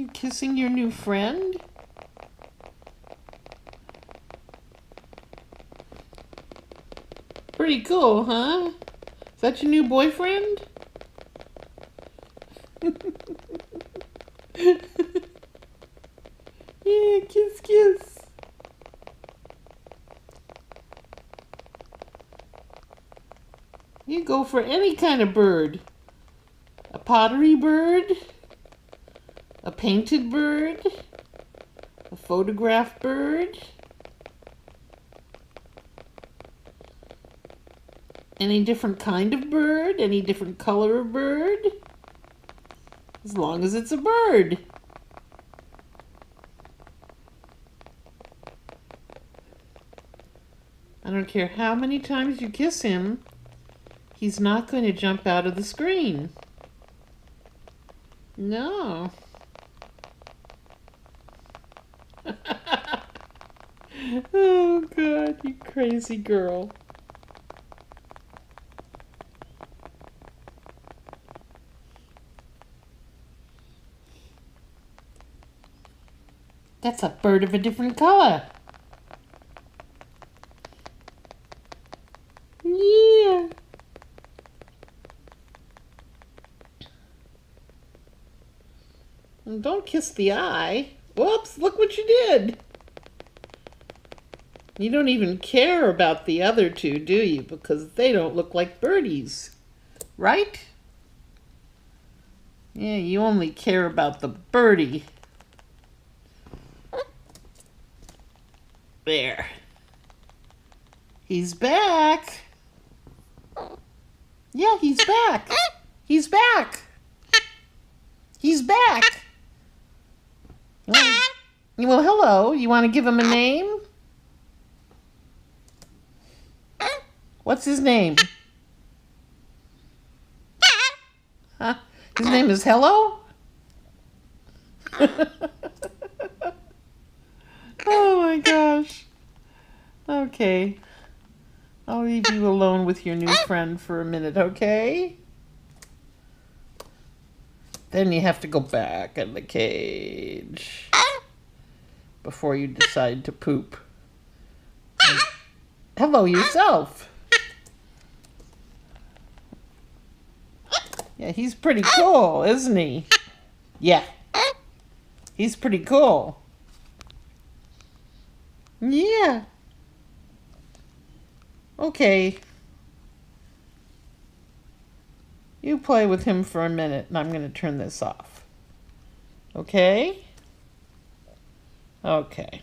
kissing your new friend? Pretty cool, huh? Is that your new boyfriend? Yeah, kiss, kiss. You go for any kind of bird. A pottery bird, a painted bird, a photograph bird, any different kind of bird, any different color of bird, as long as it's a bird. I don't care how many times you kiss him, he's not going to jump out of the screen. No. Oh, God, you crazy girl. That's a bird of a different color. Yeah. And don't kiss the eye. Whoops, look what you did. You don't even care about the other two, do you? Because they don't look like birdies, right? Yeah, you only care about the birdie. There. He's back. Yeah, he's back. He's back. He's back. Well, hello. You want to give him a name? What's his name? Huh? His name is Hello? Oh my gosh. Okay. I'll leave you alone with your new friend for a minute, okay? Then you have to go back in the cage before you decide to poop. Hello yourself. Yeah, he's pretty cool, isn't he? Yeah. He's pretty cool. Yeah. Okay. You play with him for a minute and I'm going to turn this off. Okay? Okay.